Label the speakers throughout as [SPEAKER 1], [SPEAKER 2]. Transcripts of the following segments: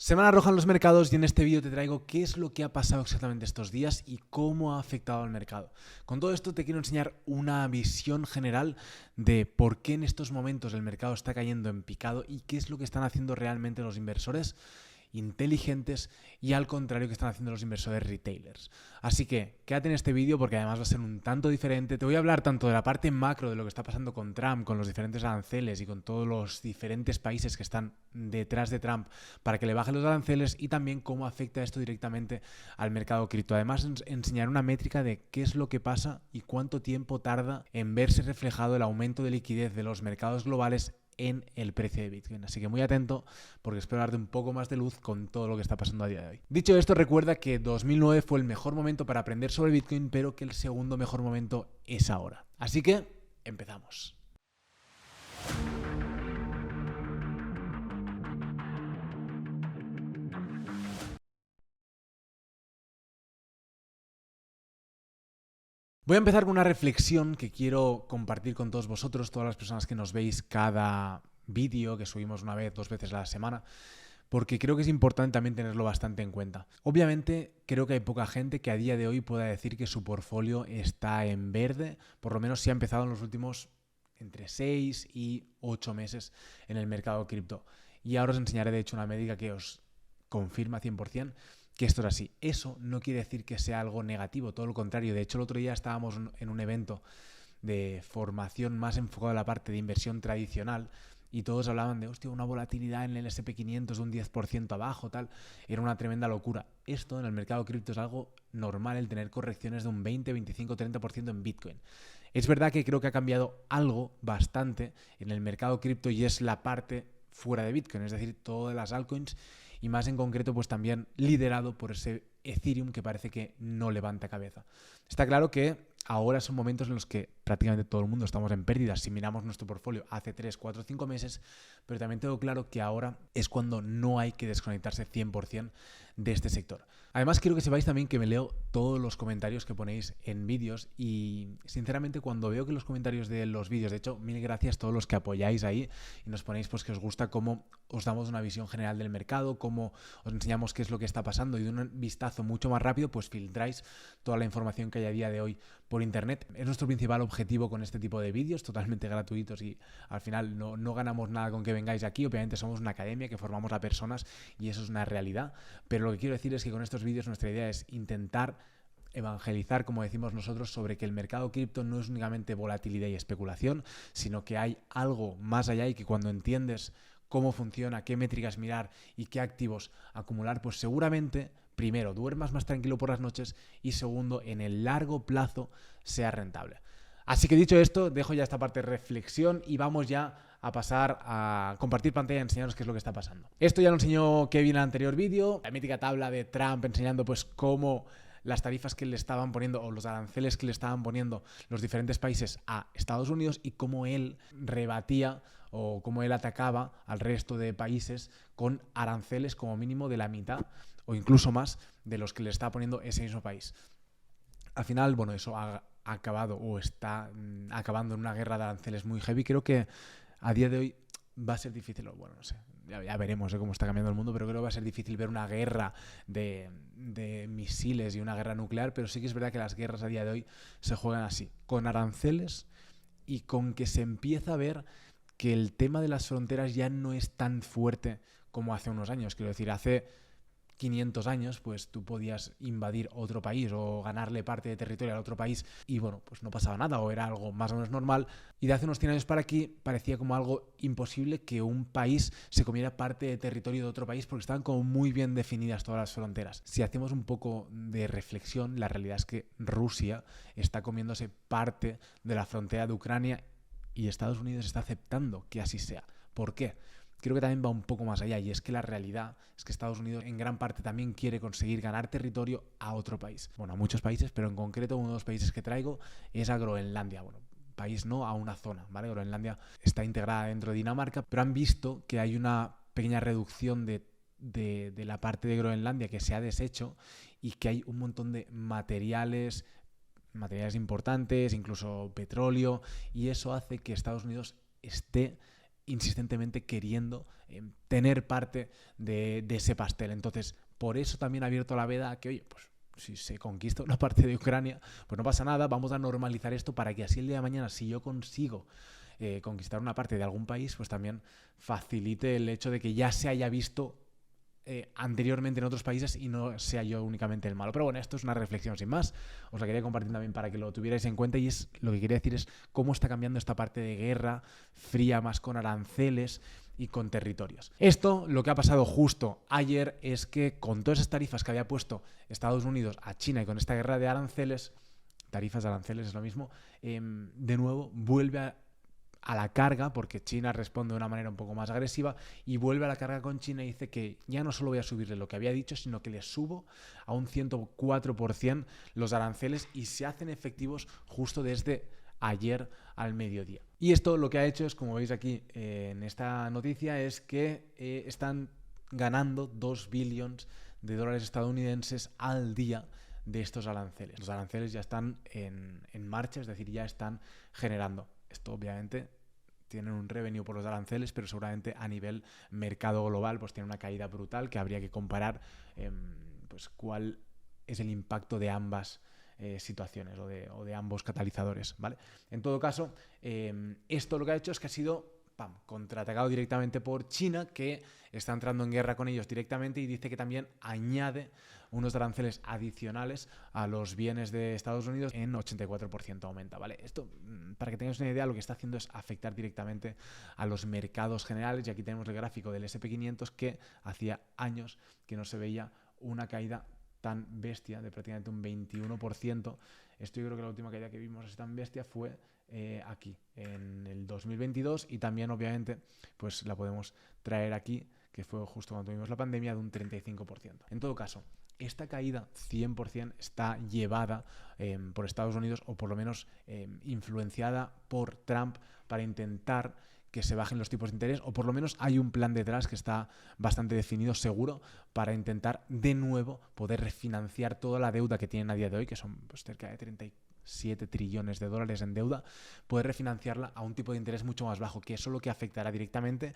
[SPEAKER 1] Semana roja en los mercados y en este vídeo te traigo qué es lo que ha pasado exactamente estos días y cómo ha afectado al mercado. Con todo esto te quiero enseñar una visión general de por qué en estos momentos el mercado está cayendo en picado y qué es lo que están haciendo realmente los inversores inteligentes y al contrario que están haciendo los inversores retailers. Así que quédate en este vídeo porque además va a ser un tanto diferente. Te voy a hablar tanto de la parte macro de lo que está pasando con Trump, con los diferentes aranceles y con todos los diferentes países que están detrás de Trump para que le bajen los aranceles y también cómo afecta esto directamente al mercado cripto. Además, enseñar una métrica de qué es lo que pasa y cuánto tiempo tarda en verse reflejado el aumento de liquidez de los mercados globales en el precio de Bitcoin. Así que muy atento porque espero darte un poco más de luz con todo lo que está pasando a día de hoy. Dicho esto, recuerda que 2009 fue el mejor momento para aprender sobre Bitcoin, pero que el segundo mejor momento es ahora. Así que empezamos. Voy a empezar con una reflexión que quiero compartir con todos vosotros, todas las personas que nos veis cada vídeo que subimos una vez, 2 veces a la semana, porque creo que es importante también tenerlo bastante en cuenta. Obviamente, creo que hay poca gente que a día de hoy pueda decir que su portfolio está en verde, por lo menos si ha empezado en los últimos entre 6 y 8 meses en el mercado cripto. Y ahora os enseñaré de hecho una métrica que os confirma 100% que esto es así. Eso no quiere decir que sea algo negativo, todo lo contrario. De hecho, el otro día estábamos en un evento de formación más enfocado a la parte de inversión tradicional y todos hablaban de, hostia, una volatilidad en el S&P 500 de un 10% abajo, tal. Era una tremenda locura. Esto en el mercado cripto es algo normal, el tener correcciones de un 20, 25, 30% en Bitcoin. Es verdad que creo que ha cambiado algo bastante en el mercado cripto y es la parte fuera de Bitcoin, es decir, todas las altcoins y más en concreto pues también liderado por ese Ethereum que parece que no levanta cabeza. Está claro que ahora son momentos en los que prácticamente todo el mundo estamos en pérdidas si miramos nuestro portfolio hace 3, 4, 5 meses, pero también tengo claro que ahora es cuando no hay que desconectarse 100% de este sector. Además quiero que sepáis también que me leo todos los comentarios que ponéis en vídeos y sinceramente cuando veo que los comentarios de los vídeos, de hecho mil gracias a todos los que apoyáis ahí y nos ponéis pues que os gusta cómo os damos una visión general del mercado, cómo os enseñamos qué es lo que está pasando y de un vistazo mucho más rápido pues filtráis toda la información que hay a día de hoy por internet. Es nuestro principal objetivo con este tipo de vídeos, totalmente gratuitos y al final no ganamos nada con que vengáis aquí. Obviamente somos una academia que formamos a personas y eso es una realidad, pero lo que quiero decir es que con estos vídeos nuestra idea es intentar evangelizar, como decimos nosotros, sobre que el mercado cripto no es únicamente volatilidad y especulación, sino que hay algo más allá y que cuando entiendes cómo funciona, qué métricas mirar y qué activos acumular, pues seguramente, primero, duermas más tranquilo por las noches y segundo, en el largo plazo sea rentable. Así que dicho esto, dejo ya esta parte de reflexión y vamos ya a pasar a compartir pantalla y enseñaros qué es lo que está pasando. Esto ya lo enseñó Kevin en el anterior vídeo, la mítica tabla de Trump enseñando pues cómo las tarifas que le estaban poniendo o los aranceles que le estaban poniendo los diferentes países a Estados Unidos y cómo él rebatía o cómo él atacaba al resto de países con aranceles como mínimo de la mitad o incluso más de los que le está poniendo ese mismo país. Al final, bueno, eso ha acabado o está acabando en una guerra de aranceles muy heavy. Creo que a día de hoy va a ser difícil, bueno, no sé, ya veremos cómo está cambiando el mundo, pero creo que va a ser difícil ver una guerra de misiles y una guerra nuclear, pero sí que es verdad que las guerras a día de hoy se juegan así, con aranceles y con que se empieza a ver que el tema de las fronteras ya no es tan fuerte como hace unos años. Quiero decir, hace 500 años, pues tú podías invadir otro país o ganarle parte de territorio al otro país y bueno, pues no pasaba nada o era algo más o menos normal. Y de hace unos 100 años para aquí parecía como algo imposible que un país se comiera parte de territorio de otro país porque estaban como muy bien definidas todas las fronteras. Si hacemos un poco de reflexión, la realidad es que Rusia está comiéndose parte de la frontera de Ucrania y Estados Unidos está aceptando que así sea. ¿Por qué? Creo que también va un poco más allá y es que la realidad es que Estados Unidos en gran parte también quiere conseguir ganar territorio a otro país. Bueno, a muchos países, pero en concreto uno de los países que traigo es a Groenlandia. Bueno, país no, a una zona, ¿vale? Groenlandia está integrada dentro de Dinamarca, pero han visto que hay una pequeña reducción de la parte de Groenlandia que se ha deshecho y que hay un montón de materiales importantes, incluso petróleo, y eso hace que Estados Unidos esté insistentemente queriendo tener parte de ese pastel. Entonces, por eso también ha abierto la veda a que, oye, pues si se conquista una parte de Ucrania, pues no pasa nada, vamos a normalizar esto para que así el día de mañana, si yo consigo conquistar una parte de algún país, pues también facilite el hecho de que ya se haya visto anteriormente en otros países y no sea yo únicamente el malo. Pero bueno, esto es una reflexión sin más. Os la quería compartir también para que lo tuvierais en cuenta, y es lo que quería decir es cómo está cambiando esta parte de guerra fría, más con aranceles y con territorios. Esto, lo que ha pasado justo ayer, es que con todas esas tarifas que había puesto Estados Unidos a China y con esta guerra de aranceles, tarifas de aranceles es lo mismo, de nuevo vuelve a la carga, porque China responde de una manera un poco más agresiva, y vuelve a la carga con China y dice que ya no solo voy a subirle lo que había dicho, sino que le subo a un 104% los aranceles, y se hacen efectivos justo desde ayer al mediodía. Y esto lo que ha hecho es, como veis aquí en esta noticia, es que están ganando 2 billones de dólares estadounidenses al día de estos aranceles. Los aranceles ya están en marcha, es decir, ya están generando. Esto obviamente tienen un revenue por los aranceles, pero seguramente a nivel mercado global pues tiene una caída brutal que habría que comparar pues cuál es el impacto de ambas situaciones o de ambos catalizadores, ¿vale? En todo caso, esto lo que ha hecho es que ha sido contraatacado directamente por China, que está entrando en guerra con ellos directamente, y dice que también añade unos aranceles adicionales a los bienes de Estados Unidos en 84% aumenta, ¿vale? Esto, para que tengáis una idea, lo que está haciendo es afectar directamente a los mercados generales, y aquí tenemos el gráfico del S&P 500, que hacía años que no se veía una caída tan bestia, de prácticamente un 21%. Esto yo creo que la última caída que vimos así tan bestia fue aquí, en el 2022, y también obviamente pues la podemos traer aquí, que fue justo cuando tuvimos la pandemia, de un 35%. En todo caso, esta caída 100% está llevada por Estados Unidos, o por lo menos influenciada por Trump, para intentar que se bajen los tipos de interés, o por lo menos hay un plan detrás que está bastante definido, seguro, para intentar de nuevo poder refinanciar toda la deuda que tienen a día de hoy, que son pues cerca de 37 trillones de dólares en deuda, poder refinanciarla a un tipo de interés mucho más bajo, que eso lo que afectará directamente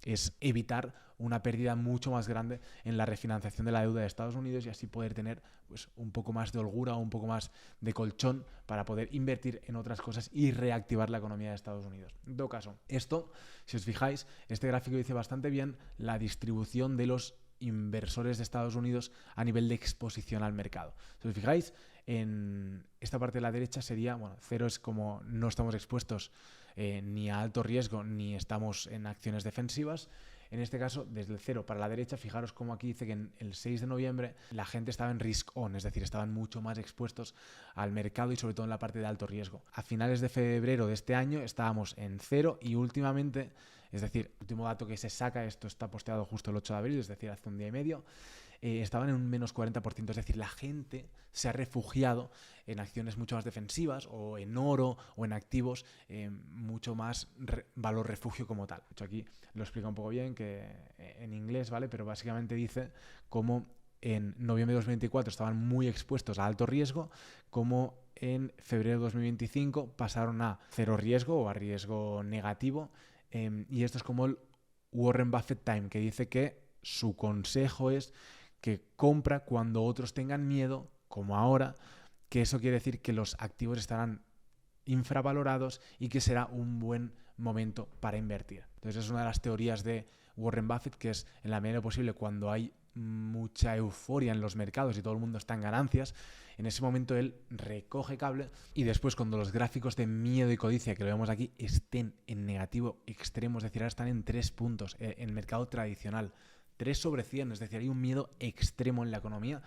[SPEAKER 1] es evitar una pérdida mucho más grande en la refinanciación de la deuda de Estados Unidos, y así poder tener pues un poco más de holgura o un poco más de colchón para poder invertir en otras cosas y reactivar la economía de Estados Unidos. En todo caso, esto, si os fijáis, este gráfico dice bastante bien la distribución de los inversores de Estados Unidos a nivel de exposición al mercado. Si os fijáis, en esta parte de la derecha sería, bueno, cero es como no estamos expuestos ni a alto riesgo ni estamos en acciones defensivas. En este caso, desde el 0 para la derecha, fijaros cómo aquí dice que en el 6 de noviembre la gente estaba en risk on, es decir, estaban mucho más expuestos al mercado y sobre todo en la parte de alto riesgo. A finales de febrero de este año estábamos en 0, y últimamente, es decir, el último dato que se saca, esto está posteado justo el 8 de abril, es decir, hace un día y medio, estaban en un menos 40%, es decir, la gente se ha refugiado en acciones mucho más defensivas, o en oro, o en activos mucho más valor refugio como tal. De hecho, aquí lo explica un poco bien, que en inglés, ¿vale? Pero básicamente dice cómo en noviembre de 2024 estaban muy expuestos a alto riesgo, como en febrero de 2025 pasaron a cero riesgo o a riesgo negativo, y esto es como el Warren Buffett Time, que dice que su consejo es que compra cuando otros tengan miedo, como ahora, que eso quiere decir que los activos estarán infravalorados y que será un buen momento para invertir. Entonces es una de las teorías de Warren Buffett, que es, en la medida de lo posible, cuando hay mucha euforia en los mercados y todo el mundo está en ganancias, en ese momento él recoge cable, y después, cuando los gráficos de miedo y codicia, que lo vemos aquí, estén en negativo extremo, es decir, ahora están en 3 puntos en el mercado tradicional, 3 sobre 100, es decir, hay un miedo extremo en la economía,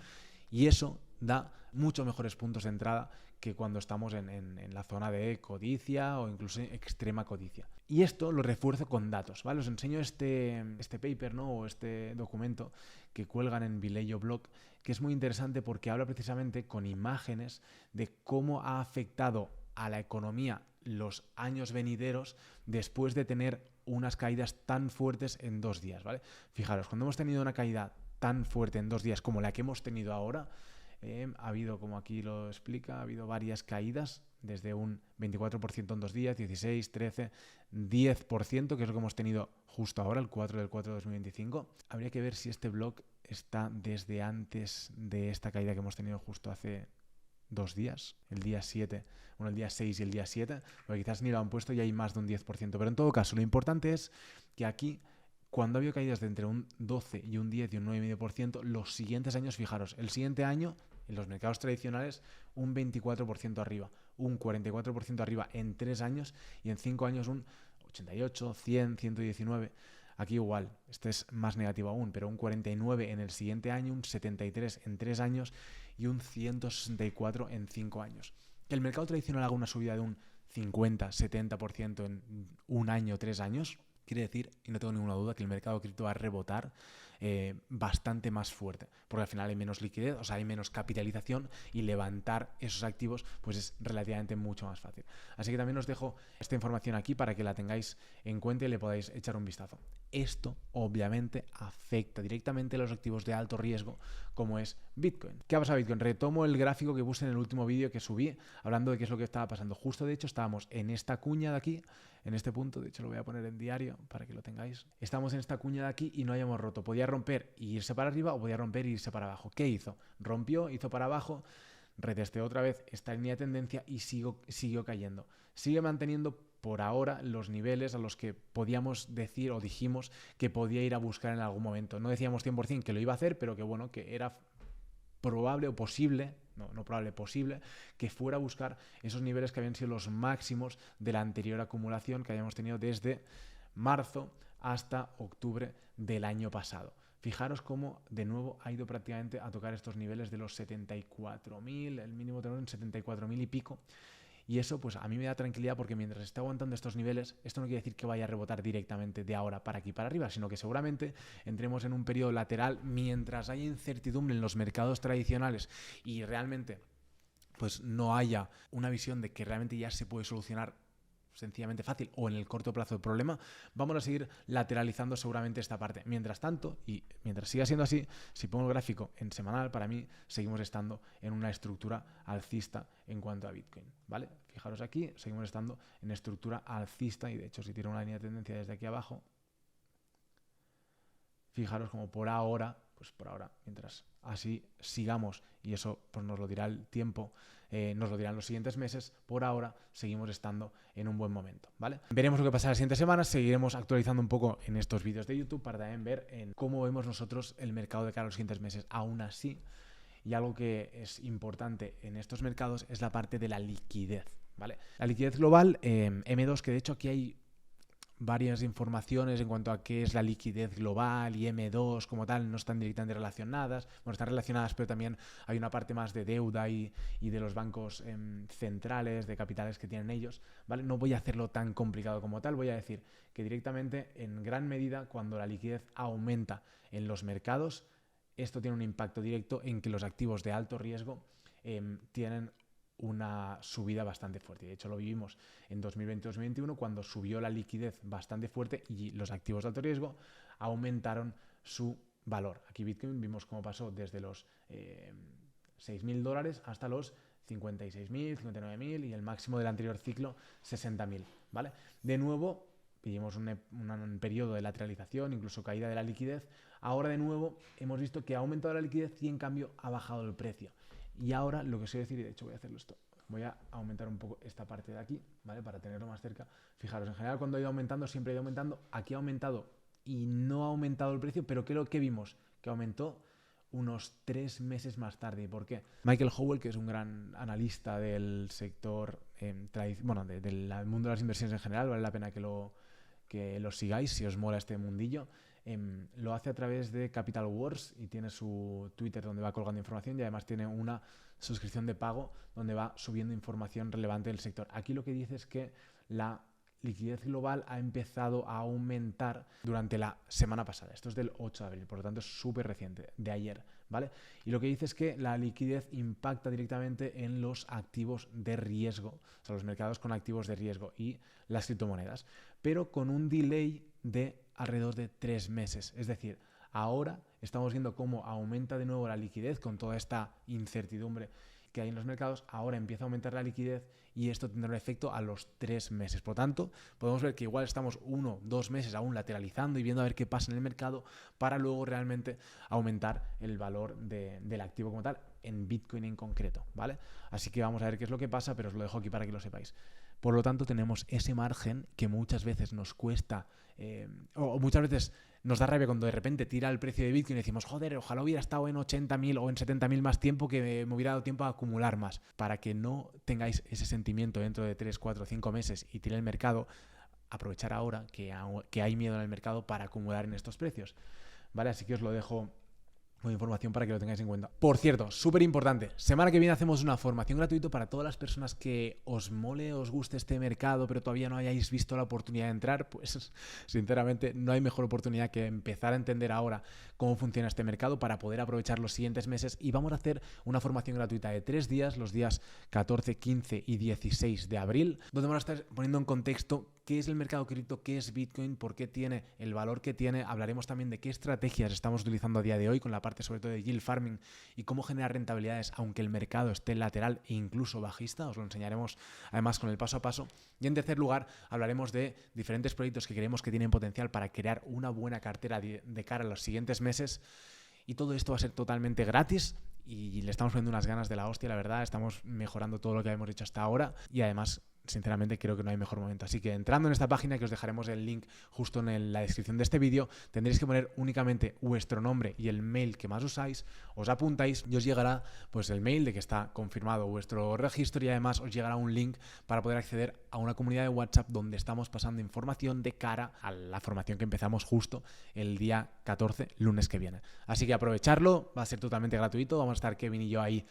[SPEAKER 1] y eso da muchos mejores puntos de entrada que cuando estamos en la zona de codicia o incluso extrema codicia. Y esto lo refuerzo con datos, ¿vale? Os enseño este paper, ¿no? O este documento que cuelgan en Vileyo Blog, que es muy interesante porque habla precisamente con imágenes de cómo ha afectado a la economía los años venideros después de tener unas caídas tan fuertes en 2 días, ¿vale? Fijaros, cuando hemos tenido una caída tan fuerte en 2 días como la que hemos tenido ahora, Ha habido, como aquí lo explica, ha habido varias caídas, desde un 24% en 2 días, 16, 13, 10%, que es lo que hemos tenido justo ahora, el 4 del 4 de 2025. Habría que ver si este block está desde antes de esta caída que hemos tenido justo hace 2 días, el día 7, bueno, el día 6 y el día 7, porque quizás ni lo han puesto y hay más de un 10%. Pero en todo caso, lo importante es que aquí, cuando ha habido caídas de entre un 12 y un 10 y un 9,5%, los siguientes años, fijaros, el siguiente año, en los mercados tradicionales, un 24% arriba, un 44% arriba en 3 años y en 5 años un 88, 100, 119. Aquí igual, este es más negativo aún, pero un 49 en el siguiente año, un 73 en 3 años y un 164 en 5 años. Que el mercado tradicional haga una subida de un 50, 70% en un año, 3 años, quiere decir, y no tengo ninguna duda, que el mercado cripto va a rebotar bastante más fuerte, porque al final hay menos liquidez, o sea, hay menos capitalización y levantar esos activos pues es relativamente mucho más fácil. Así que también os dejo esta información aquí para que la tengáis en cuenta y le podáis echar un vistazo. Esto obviamente afecta directamente a los activos de alto riesgo como es Bitcoin. ¿Qué ha pasado Bitcoin? Retomo el gráfico que puse en el último vídeo que subí hablando de qué es lo que estaba pasando. Justo de hecho estábamos en esta cuña de aquí, en este punto, de hecho lo voy a poner en diario para que lo tengáis. Estamos en esta cuña de aquí y no hayamos roto. Podía romper e irse para arriba o podía romper e irse para abajo. ¿Qué hizo? Rompió, hizo para abajo, retesteó otra vez esta línea de tendencia y siguió cayendo. Sigue manteniendo por ahora los niveles a los que podíamos decir o dijimos que podía ir a buscar en algún momento. No decíamos 100% que lo iba a hacer, pero que bueno, que era probable o posible, no probable, posible, que fuera a buscar esos niveles que habían sido los máximos de la anterior acumulación que habíamos tenido desde marzo hasta octubre del año pasado. Fijaros cómo de nuevo ha ido prácticamente a tocar estos niveles de los 74.000, el mínimo tenor en 74.000 y pico. Y eso pues a mí me da tranquilidad porque mientras esté aguantando estos niveles, esto no quiere decir que vaya a rebotar directamente de ahora para aquí para arriba, sino que seguramente entremos en un periodo lateral mientras haya incertidumbre en los mercados tradicionales y realmente pues no haya una visión de que realmente ya se puede solucionar sencillamente fácil o en el corto plazo el problema, vamos a seguir lateralizando seguramente esta parte. Mientras tanto, y mientras siga siendo así, si pongo el gráfico en semanal, para mí seguimos estando en una estructura alcista en cuanto a Bitcoin, ¿vale? Fijaros aquí, seguimos estando en estructura alcista y de hecho si tiro una línea de tendencia desde aquí abajo, fijaros como por ahora, mientras así sigamos, y eso pues nos lo dirá el tiempo, nos lo dirán los siguientes meses, por ahora seguimos estando en un buen momento, ¿vale? Veremos lo que pasa las siguientes semanas, seguiremos actualizando un poco en estos vídeos de YouTube para también ver en cómo vemos nosotros el mercado de cara a los siguientes meses. Aún así, y algo que es importante en estos mercados es la parte de la liquidez, ¿vale? La liquidez global, M2, que de hecho aquí hay varias informaciones en cuanto a qué es la liquidez global y M2 como tal, no están directamente relacionadas. Bueno, están relacionadas, pero también hay una parte más de deuda y de los bancos centrales, de capitales que tienen ellos, ¿vale? No voy a hacerlo tan complicado como tal, voy a decir que directamente, en gran medida, cuando la liquidez aumenta en los mercados, esto tiene un impacto directo en que los activos de alto riesgo tienen una subida bastante fuerte. De hecho, lo vivimos en 2020-2021 cuando subió la liquidez bastante fuerte y los activos de alto riesgo aumentaron su valor. Aquí Bitcoin vimos cómo pasó desde los $6.000 hasta los 56.000, 59.000 y el máximo del anterior ciclo 60.000, ¿vale? De nuevo, vivimos un periodo de lateralización, incluso caída de la liquidez. Ahora de nuevo hemos visto que ha aumentado la liquidez y en cambio ha bajado el precio. Y ahora lo que os voy a decir, y de hecho voy a hacerlo esto, voy a aumentar un poco esta parte de aquí, ¿vale? Para tenerlo más cerca. Fijaros, en general cuando ha ido aumentando, siempre ha ido aumentando. Aquí ha aumentado y no ha aumentado el precio, pero creo que vimos que aumentó unos 3 meses más tarde. ¿Por qué? Michael Howell, que es un gran analista del sector, del mundo de las inversiones en general, vale la pena que lo sigáis si os mola este mundillo. Lo hace a través de Capital Wars y tiene su Twitter donde va colgando información y además tiene una suscripción de pago donde va subiendo información relevante del sector. Aquí lo que dice es que la liquidez global ha empezado a aumentar durante la semana pasada. Esto es del 8 de abril, por lo tanto es súper reciente, de ayer, ¿vale? Y lo que dice es que la liquidez impacta directamente en los activos de riesgo, o sea, los mercados con activos de riesgo y las criptomonedas, pero con un delay de alrededor de 3 meses. Es decir, ahora estamos viendo cómo aumenta de nuevo la liquidez con toda esta incertidumbre que hay en los mercados. Ahora empieza a aumentar la liquidez y esto tendrá un efecto a los 3 meses. Por lo tanto, podemos ver que igual estamos 1 o 2 meses aún lateralizando y viendo a ver qué pasa en el mercado para luego realmente aumentar el valor del activo como tal, en Bitcoin en concreto, ¿vale? Así que vamos a ver qué es lo que pasa, pero os lo dejo aquí para que lo sepáis. Por lo tanto, tenemos ese margen que muchas veces nos cuesta, o muchas veces nos da rabia cuando de repente tira el precio de Bitcoin y decimos, joder, ojalá hubiera estado en 80.000 o en 70.000 más tiempo, que me hubiera dado tiempo a acumular más. Para que no tengáis ese sentimiento dentro de 3, 4, 5 meses y tire el mercado, aprovechar ahora que hay miedo en el mercado para acumular en estos precios, ¿vale? Así que os lo dejo con información para que lo tengáis en cuenta. Por cierto, súper importante, semana que viene hacemos una formación gratuita para todas las personas que os mole, os guste este mercado, pero todavía no hayáis visto la oportunidad de entrar. Pues sinceramente no hay mejor oportunidad que empezar a entender ahora cómo funciona este mercado para poder aprovechar los siguientes meses, y vamos a hacer una formación gratuita de 3 días, los días 14, 15 y 16 de abril, donde vamos a estar poniendo en contexto qué es el mercado cripto, qué es Bitcoin, por qué tiene el valor que tiene. Hablaremos también de qué estrategias estamos utilizando a día de hoy con la parte sobre todo de yield farming y cómo generar rentabilidades aunque el mercado esté lateral e incluso bajista. Os lo enseñaremos además con el paso a paso. Y en tercer lugar hablaremos de diferentes proyectos que creemos que tienen potencial para crear una buena cartera de cara a los siguientes meses. Y todo esto va a ser totalmente gratis y le estamos poniendo unas ganas de la hostia, la verdad. Estamos mejorando todo lo que hemos hecho hasta ahora y además, sinceramente, creo que no hay mejor momento. Así que entrando en esta página, que os dejaremos el link justo en la descripción de este vídeo, tendréis que poner únicamente vuestro nombre y el mail que más usáis, os apuntáis y os llegará pues el mail de que está confirmado vuestro registro, y además os llegará un link para poder acceder a una comunidad de WhatsApp donde estamos pasando información de cara a la formación que empezamos justo el día 14, lunes que viene. Así que aprovecharlo, va a ser totalmente gratuito, vamos a estar Kevin y yo ahí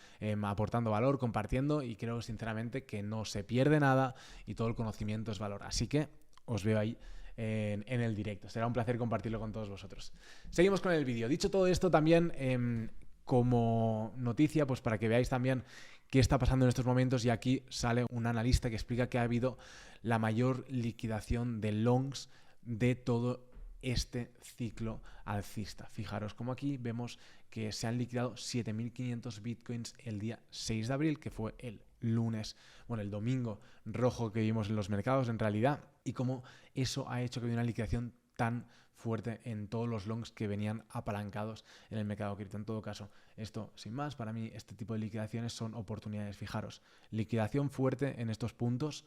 [SPEAKER 1] aportando valor, compartiendo, y creo sinceramente que no se pierde nada y todo el conocimiento es valor. Así que os veo ahí en el directo. Será un placer compartirlo con todos vosotros. Seguimos con el vídeo. Dicho todo esto, también como noticia, pues para que veáis también qué está pasando en estos momentos, y aquí sale un analista que explica que ha habido la mayor liquidación de longs de todo este ciclo alcista. Fijaros como aquí vemos que se han liquidado 7.500 bitcoins el día 6 de abril, que fue el lunes, bueno, el domingo rojo que vimos en los mercados en realidad, y cómo eso ha hecho que hubiera una liquidación tan fuerte en todos los longs que venían apalancados en el mercado cripto. En todo caso, esto sin más, para mí este tipo de liquidaciones son oportunidades. Fijaros, liquidación fuerte en estos puntos,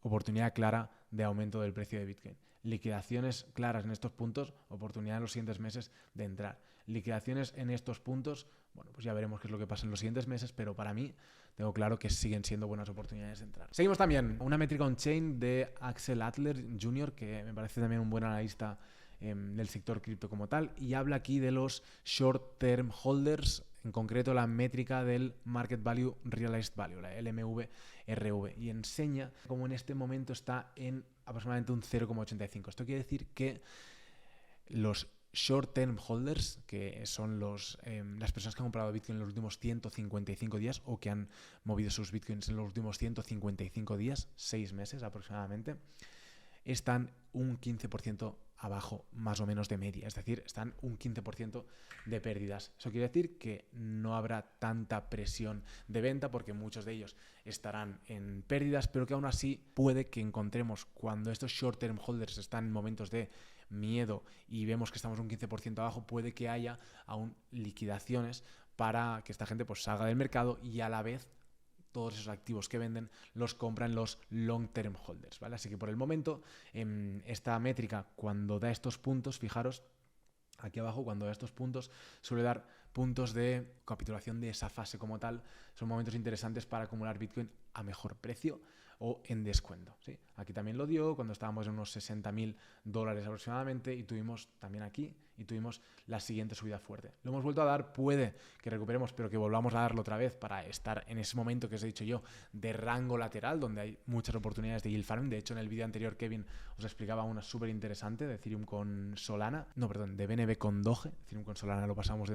[SPEAKER 1] oportunidad clara de aumento del precio de Bitcoin. Liquidaciones claras en estos puntos, oportunidad en los siguientes meses de entrar. Liquidaciones en estos puntos, bueno, pues ya veremos qué es lo que pasa en los siguientes meses, pero para mí tengo claro que siguen siendo buenas oportunidades de entrar. Seguimos también una métrica on-chain de Axel Adler Jr., que me parece también un buen analista del sector cripto como tal, y habla aquí de los short term holders, en concreto la métrica del Market Value Realized Value, la LMVRV, y enseña cómo en este momento está en aproximadamente un 0,85. Esto quiere decir que los short term holders, que son las personas que han comprado Bitcoin en los últimos 155 días o que han movido sus Bitcoins en los últimos 155 días, 6 meses aproximadamente, están un 15% abajo más o menos de media, es decir, están un 15% de pérdidas. Eso quiere decir que no habrá tanta presión de venta porque muchos de ellos estarán en pérdidas, pero que aún así puede que encontremos, cuando estos short term holders están en momentos de miedo y vemos que estamos un 15% abajo, puede que haya aún liquidaciones para que esta gente pues salga del mercado y a la vez todos esos activos que venden los compran los long term holders, ¿vale? Así que por el momento, esta métrica, cuando da estos puntos, fijaros aquí abajo, cuando da estos puntos, suele dar puntos de capitulación de esa fase como tal. Son momentos interesantes para acumular Bitcoin a mejor precio o en descuento, ¿sí? Aquí también lo dio cuando estábamos en unos $60.000 aproximadamente, y tuvimos también aquí, y tuvimos la siguiente subida fuerte. Lo hemos vuelto a dar, puede que recuperemos, pero que volvamos a darlo otra vez para estar en ese momento que os he dicho yo de rango lateral, donde hay muchas oportunidades de yield farming. De hecho, en el vídeo anterior Kevin os explicaba una súper interesante de Ethereum con Solana, de BNB con Doge. Ethereum con Solana lo pasamos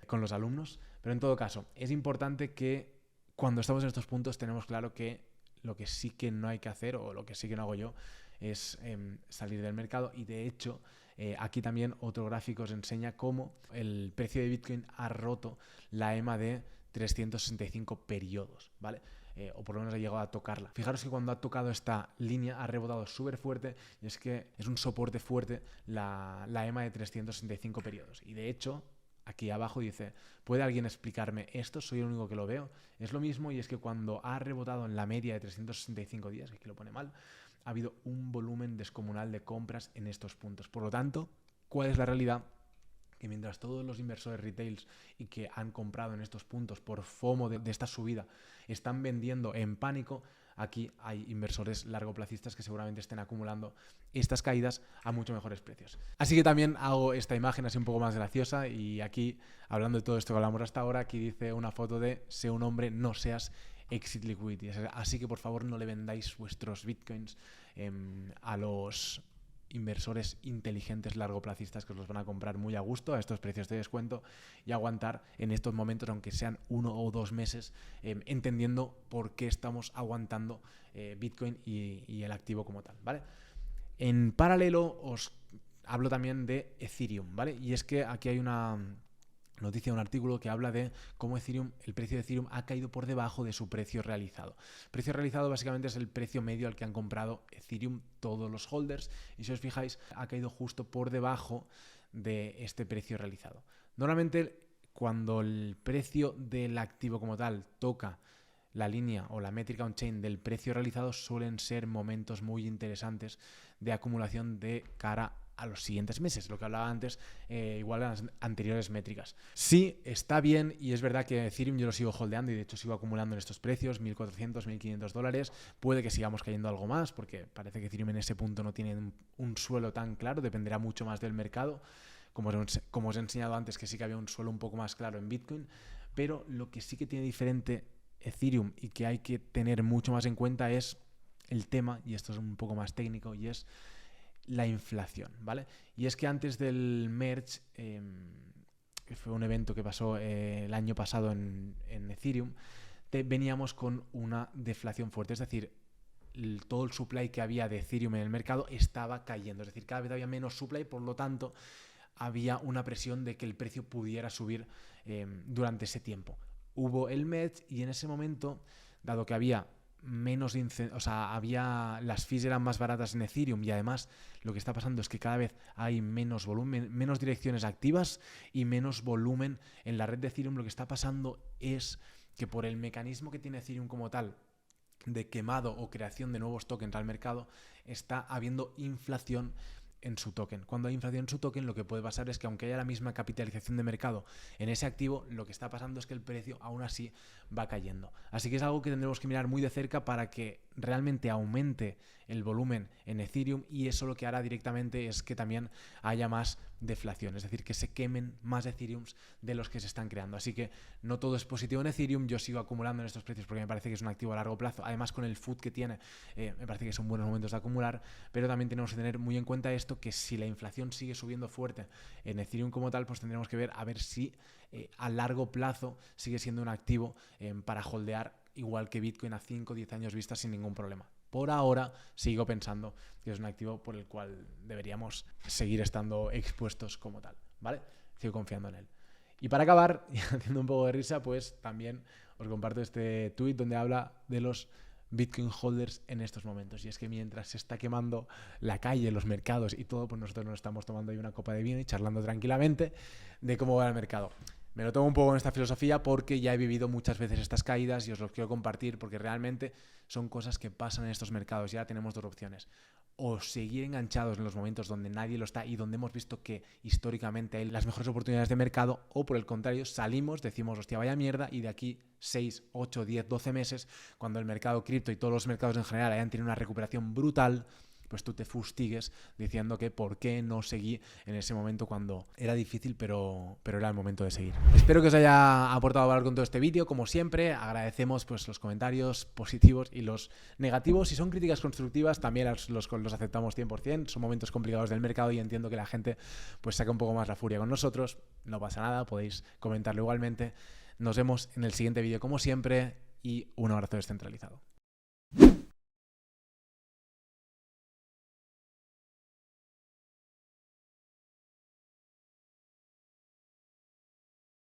[SPEAKER 1] con los alumnos, pero en todo caso, es importante que cuando estamos en estos puntos tenemos claro que lo que sí que no hay que hacer, o lo que sí que no hago yo, es salir del mercado. Y de hecho, Aquí también otro gráfico os enseña cómo el precio de Bitcoin ha roto la EMA de 365 periodos, ¿vale? O por lo menos ha llegado a tocarla. Fijaros que cuando ha tocado esta línea ha rebotado súper fuerte, y es que es un soporte fuerte la EMA de 365 periodos. Y de hecho, aquí abajo dice, ¿puede alguien explicarme esto? Soy el único que lo veo. Es lo mismo, y es que cuando ha rebotado en la media de 365 días, que aquí lo pone mal, ha habido un volumen descomunal de compras en estos puntos. Por lo tanto, ¿cuál es la realidad? Que mientras todos los inversores retails y que han comprado en estos puntos por FOMO de esta subida están vendiendo en pánico, aquí hay inversores largoplacistas que seguramente estén acumulando estas caídas a mucho mejores precios. Así que también hago esta imagen así un poco más graciosa, y aquí, hablando de todo esto que hablamos hasta ahora, aquí dice una foto de sé un hombre, no seas exit liquidity. Así que por favor no le vendáis vuestros bitcoins a los inversores inteligentes largoplacistas que os los van a comprar muy a gusto a estos precios de descuento y aguantar en estos momentos, aunque sean 1 o 2 meses, entendiendo por qué estamos aguantando Bitcoin y el activo como tal, ¿vale? En paralelo os hablo también de Ethereum, ¿vale? Y es que aquí hay una noticia, un artículo que habla de cómo el precio de Ethereum ha caído por debajo de su precio realizado. El precio realizado básicamente es el precio medio al que han comprado Ethereum todos los holders, y si os fijáis ha caído justo por debajo de este precio realizado. Normalmente cuando el precio del activo como tal toca la línea o la métrica on-chain del precio realizado, suelen ser momentos muy interesantes de acumulación de cara a los siguientes meses, lo que hablaba antes, igual a las anteriores métricas. Sí, está bien, y es verdad que Ethereum yo lo sigo holdeando y de hecho sigo acumulando en estos precios, 1.400, 1.500 dólares. Puede que sigamos cayendo algo más, porque parece que Ethereum en ese punto no tiene un suelo tan claro, dependerá mucho más del mercado, como os he enseñado antes, que sí que había un suelo un poco más claro en Bitcoin, pero lo que sí que tiene diferente Ethereum y que hay que tener mucho más en cuenta es el tema, y esto es un poco más técnico, y es la inflación, ¿vale? Y es que antes del merge, que fue un evento que pasó el año pasado en Ethereum, veníamos con una deflación fuerte, es decir, todo el supply que había de Ethereum en el mercado estaba cayendo, es decir, cada vez había menos supply, por lo tanto había una presión de que el precio pudiera subir durante ese tiempo. Hubo el merge y en ese momento, dado que había las fees eran más baratas en Ethereum, y además lo que está pasando es que cada vez hay menos volumen, menos direcciones activas y menos volumen en la red de Ethereum. Lo que está pasando es que por el mecanismo que tiene Ethereum como tal de quemado o creación de nuevos tokens al mercado, está habiendo inflación en su token. Cuando hay inflación en su token, lo que puede pasar es que aunque haya la misma capitalización de mercado en ese activo, lo que está pasando es que el precio aún así va cayendo. Así que es algo que tendremos que mirar muy de cerca para que realmente aumente el volumen en Ethereum, y eso lo que hará directamente es que también haya más deflación, es decir, que se quemen más Ethereums de los que se están creando. Así que no todo es positivo en Ethereum. Yo sigo acumulando en estos precios porque me parece que es un activo a largo plazo. Además, con el food que tiene, me parece que son buenos momentos de acumular, pero también tenemos que tener muy en cuenta esto, que si la inflación sigue subiendo fuerte en Ethereum como tal, pues tendremos que ver a ver si a largo plazo sigue siendo un activo para holdear, igual que Bitcoin a 5 o 10 años vista, sin ningún problema. Por ahora sigo pensando que es un activo por el cual deberíamos seguir estando expuestos como tal, ¿vale? Sigo confiando en él. Y para acabar, y haciendo un poco de risa, pues también os comparto este tweet donde habla de los Bitcoin holders en estos momentos. Y es que mientras se está quemando la calle, los mercados y todo, pues nosotros nos estamos tomando ahí una copa de vino y charlando tranquilamente de cómo va el mercado. Me lo tomo un poco en esta filosofía porque ya he vivido muchas veces estas caídas y os los quiero compartir porque realmente son cosas que pasan en estos mercados. Ya tenemos dos opciones: o seguir enganchados en los momentos donde nadie lo está y donde hemos visto que históricamente hay las mejores oportunidades de mercado, o por el contrario, salimos, decimos hostia vaya mierda, y de aquí 6, 8, 10, 12 meses, cuando el mercado cripto y todos los mercados en general hayan tenido una recuperación brutal, pues tú te fustigues diciendo que por qué no seguí en ese momento cuando era difícil, pero era el momento de seguir. Espero que os haya aportado valor con todo este vídeo. Como siempre, agradecemos pues los comentarios positivos y los negativos. Si son críticas constructivas, también los aceptamos 100%. Son momentos complicados del mercado y entiendo que la gente pues saca un poco más la furia con nosotros. No pasa nada, podéis comentarlo igualmente. Nos vemos en el siguiente vídeo como siempre y un abrazo descentralizado.